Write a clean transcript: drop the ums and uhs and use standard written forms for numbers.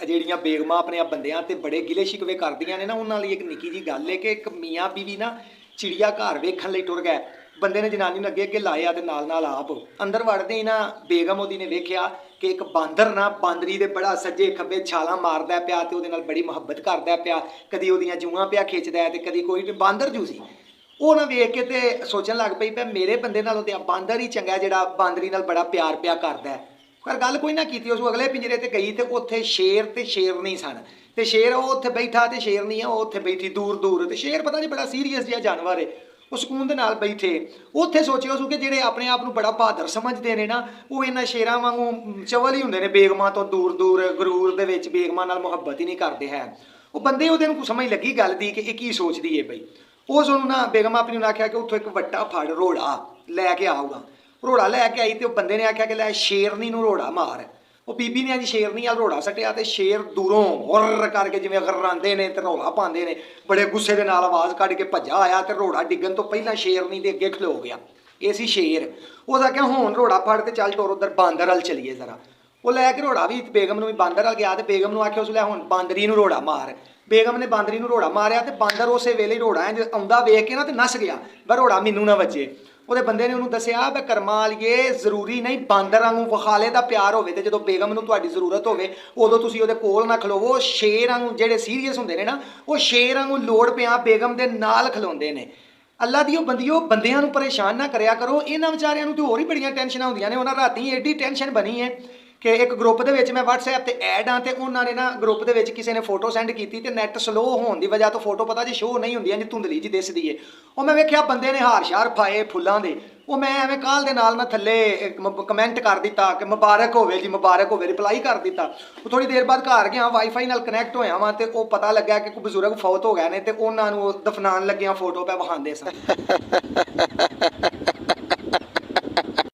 ਜਿਹੜੀਆਂ ਬੇਗਮਾਂ ਆਪਣੇ ਬੰਦਿਆਂ ਤੇ ਬੜੇ ਗਿਲੇ ਸ਼ਿਕਵੇ ਕਰਦੀਆਂ ਨੇ ਨਾ, ਉਹਨਾਂ ਲਈ ਇੱਕ ਨਿੱਕੀ ਜੀ ਗੱਲ ਹੈ ਕਿ ਇੱਕ ਮੀਆਂ ਬੀਵੀ ਨਾ ਚਿੜੀਆ ਘਰ ਵੇਖਣ ਲਈ ਟੁਰ ਗਏ। ਬੰਦੇ ਨੇ ਜਨਾਨੀ ਨੂੰ ਅੱਗੇ ਅੱਗੇ ਲਾਇਆ ਤੇ ਨਾਲ ਨਾਲ ਆਪ ਅੰਦਰ ਵੜਦੇ ਹੀ ਨਾ ਬੇਗਮ ਉਹਦੀ ਨੇ ਵੇਖਿਆ ਕਿ ਇੱਕ ਬਾਂਦਰ ਨਾ ਬਾਂਦਰੀ ਦੇ ਬੜਾ ਸੱਜੇ ਖੱਬੇ ਛਾਲਾਂ ਮਾਰਦਾ ਪਿਆ ਤੇ ਉਹਦੇ ਨਾਲ ਬੜੀ ਮੁਹੱਬਤ ਕਰਦਾ ਪਿਆ, ਕਦੀ ਉਹਦੀਆਂ ਜੂਆਂ ਪਿਆ ਖਿੱਚਦਾ ਤੇ ਕਦੀ ਕੋਈ ਬਾਂਦਰ ਜੂ ਸੀ। ਉਹ ਨਾ ਵੇਖ ਕੇ ਤੇ ਸੋਚਣ ਲੱਗ ਪਈ ਪਿਆ ਮੇਰੇ ਬੰਦੇ ਨਾਲੋਂ ਤੇ ਬਾਂਦਰ ਹੀ ਚੰਗਾ ਜਿਹੜਾ ਬਾਂਦਰੀ ਨਾਲ ਬੜਾ ਪਿਆਰ ਪਿਆ ਕਰਦਾ। ਪਰ ਗੱਲ ਕੋਈ ਨਾ ਕੀਤੀ। ਉਸ ਅਗਲੇ ਪਿੰਜਰੇ ਤੇ ਗਈ ਤੇ ਉੱਥੇ ਸ਼ੇਰ ਤੇ ਸ਼ੇਰਨੀ ਸਨ ਤੇ ਸ਼ੇਰ ਉਹ ਉੱਥੇ ਬੈਠਾ ਤੇ ਸ਼ੇਰਨੀ ਆ ਉਹ ਉੱਥੇ ਬੈਠੀ ਦੂਰ ਦੂਰ। ਤੇ ਸ਼ੇਰ ਪਤਾ ਨਹੀਂ ਬੜਾ ਸੀਰੀਅਸ ਜਿਹਾ ਜਾਨਵਰ ਹੈ, ਉਹ ਸਕੂਨ ਦੇ ਨਾਲ ਬੈਠੇ। ਉੱਥੇ ਸੋਚਿਆ ਸੂ ਕਿ ਜਿਹੜੇ ਆਪਣੇ ਆਪ ਨੂੰ ਬੜਾ ਬਹਾਦਰ ਸਮਝਦੇ ਨੇ ਨਾ, ਉਹ ਇਹਨਾਂ ਸ਼ੇਰਾਂ ਵਾਂਗੂ ਚਵਲ ਹੀ ਹੁੰਦੇ ਨੇ, ਬੇਗਮਾਂ ਤੋਂ ਦੂਰ ਦੂਰ ਗਰੂਰ ਦੇ ਵਿੱਚ ਬੇਗਮਾਂ ਨਾਲ ਮੁਹੱਬਤ ਹੀ ਨਹੀਂ ਕਰਦੇ ਹੈ। ਉਹ ਬੰਦੇ ਉਹਦੇ ਨੂੰ ਸਮਝ ਲੱਗੀ ਗੱਲ ਦੀ ਕਿ ਇਹ ਕੀ ਸੋਚਦੀ ਹੈ ਬਈ। ਉਸ ਨੂੰ ਨਾ ਬੇਗਮ ਆਪਣੀ ਨੂੰ ਆਖਿਆ ਕਿ ਉੱਥੋਂ ਇੱਕ ਵੱਡਾ ਫੜ ਰੋੜਾ ਲੈ ਕੇ ਆਊਗਾ। ਰੋੜਾ ਲੈ ਕੇ ਆਈ ਤੇ ਉਹ ਬੰਦੇ ਨੇ ਆਖਿਆ ਕਿ ਲੈ ਸ਼ੇਰਨੀ ਨੂੰ ਰੋੜਾ ਮਾਰ। ਉਹ ਬੀਬੀ ਨੇ ਅੱਜ ਸ਼ੇਰਨੀ ਵੱਲ ਰੋੜਾ ਸੱਟਿਆ ਤੇ ਸ਼ੇਰ ਦੂਰੋਂ ਹੁਰ ਕਰਕੇ ਜਿਵੇਂ ਗਰਾਂਦੇ ਨੇ ਤੇ ਰੌਲਾ ਪਾਉਂਦੇ ਨੇ, ਬੜੇ ਗੁੱਸੇ ਦੇ ਨਾਲ ਆਵਾਜ਼ ਕੱਢ ਕੇ ਭੱਜਾ ਆਇਆ ਤੇ ਰੋੜਾ ਡਿੱਗਣ ਤੋਂ ਪਹਿਲਾਂ ਸ਼ੇਰਨੀ ਦੇ ਅੱਗੇ ਖਲੋ ਗਿਆ। ਇਹ ਸੀ ਸ਼ੇਰ। ਉਹ ਆਖਿਆ ਹੁਣ ਰੋੜਾ ਫੜ ਤੇ ਚੱਲ ਟੋਰ ਉਧਰ ਬਾਂਦਰ ਵੱਲ ਚਲੀਏ ਜ਼ਰਾ। ਉਹ ਲੈ ਕੇ ਰੋੜਾ ਵੀ ਬੇਗਮ ਨੂੰ ਵੀ ਬਾਂਦਰ ਵੱਲ ਗਿਆ ਤੇ ਬੇਗਮ ਨੂੰ ਆਖਿਆ ਉਸ ਲੈ ਹੁਣ ਬਾਂਦਰੀ ਨੂੰ ਰੋੜਾ ਮਾਰ। ਬੇਗਮ ਨੇ ਬਾਂਦਰੀ ਨੂੰ ਰੋੜਾ ਮਾਰਿਆ ਤੇ ਬਾਂਦਰ ਉਸੇ ਵੇਲੇ ਰੋੜਾ ਆਉਂਦਾ ਵੇਖ ਕੇ ਨਾ ਤੇ ਨੱਸ ਗਿਆ ਬਈ ਰੋੜਾ ਮੈਨੂੰ ਨਾ ਵੱਜੇ। ਉਹਦੇ ਬੰਦੇ ਨੇ ਉਹਨੂੰ ਦੱਸਿਆ ਬਈ ਕਰਮਾਂ ਵਾਲੀਏ ਜ਼ਰੂਰੀ ਨਹੀਂ ਬਾਂਦਰ ਵਾਂਗੂ ਵਖਾਲੇ ਦਾ ਪਿਆਰ ਹੋਵੇ ਤੇ ਜਦੋਂ ਬੇਗਮ ਨੂੰ ਤੁਹਾਡੀ ਜ਼ਰੂਰਤ ਹੋਵੇ ਉਦੋਂ ਤੁਸੀਂ ਉਹਦੇ ਕੋਲ ਨਾ ਖਲੋਵੋ। ਸ਼ੇਰ ਵਾਂਗੂ ਜਿਹੜੇ ਸੀਰੀਅਸ ਹੁੰਦੇ ਨੇ ਨਾ, ਉਹ ਸ਼ੇਰ ਵਾਂਗੂ ਲੋੜ ਪਿਆ ਬੇਗਮ ਦੇ ਨਾਲ ਖਲੋਂਦੇ ਨੇ। ਅੱਲਾ ਦੀ ਉਹ ਬੰਦੀਓ, ਬੰਦਿਆਂ ਨੂੰ ਪਰੇਸ਼ਾਨ ਨਾ ਕਰਿਆ ਕਰੋ। ਇਹਨਾਂ ਵਿਚਾਰਿਆਂ ਨੂੰ ਤੇ ਹੋਰ ਹੀ ਬੜੀਆਂ ਟੈਨਸ਼ਨਾਂ ਹੁੰਦੀਆਂ ਨੇ। ਉਹਨਾਂ ਰਾਤੀ ਐਡੀ ਟੈਨਸ਼ਨ ਬਣੀ ਹੈ ਕਿ ਇੱਕ ਗਰੁੱਪ ਦੇ ਵਿੱਚ ਮੈਂ WhatsApp ਤੇ ਐਡ ਹਾਂ ਤੇ ਉਹਨਾਂ ਨੇ ਨਾ ਗਰੁੱਪ ਦੇ ਵਿੱਚ ਕਿਸੇ ਨੇ ਫੋਟੋ ਸੈਂਡ ਕੀਤੀ ਤੇ ਨੈਟ ਸਲੋ ਹੋਣ ਦੀ ਵਜ੍ਹਾ ਤੋਂ ਫੋਟੋ ਪਤਾ ਜੀ ਸ਼ੋਅ ਨਹੀਂ ਹੁੰਦੀਆਂ, ਜੀ ਧੁੰਦਲੀ ਜੀ ਦਿਸਦੀ ਏ। ਉਹ ਮੈਂ ਵੇਖਿਆ ਬੰਦੇ ਨੇ ਹਾਰ ਸ਼ਾਰ ਪਾਏ ਫੁੱਲਾਂ ਦੇ। ਉਹ ਮੈਂ ਐਵੇਂ ਕਾਹਲ ਦੇ ਨਾਲ ਮੈਂ ਥੱਲੇ ਕਮੈਂਟ ਕਰ ਦਿੱਤਾ ਕਿ ਮੁਬਾਰਕ ਹੋਵੇ ਜੀ, ਮੁਬਾਰਕ ਹੋਵੇ, ਰਿਪਲਾਈ ਕਰ ਦਿੱਤਾ। ਉਹ ਥੋੜੀ ਦੇਰ ਬਾਅਦ ਘਰ ਗਿਆ, ਵਾਈਫਾਈ ਨਾਲ ਕਨੈਕਟ ਹੋਇਆ ਵਾਂ ਤੇ ਉਹ ਪਤਾ ਲੱਗਾ ਕਿ ਕੋਈ ਬਜ਼ੁਰਗ ਫੌਤ ਹੋ ਗਏ ਨੇ ਤੇ ਉਹਨਾਂ ਨੂੰ ਦਫਨਾਉਣ ਲੱਗਿਆਂ ਫੋਟੋ ਪੈ ਵਿਖਾਉਂਦੇ ਸਨ।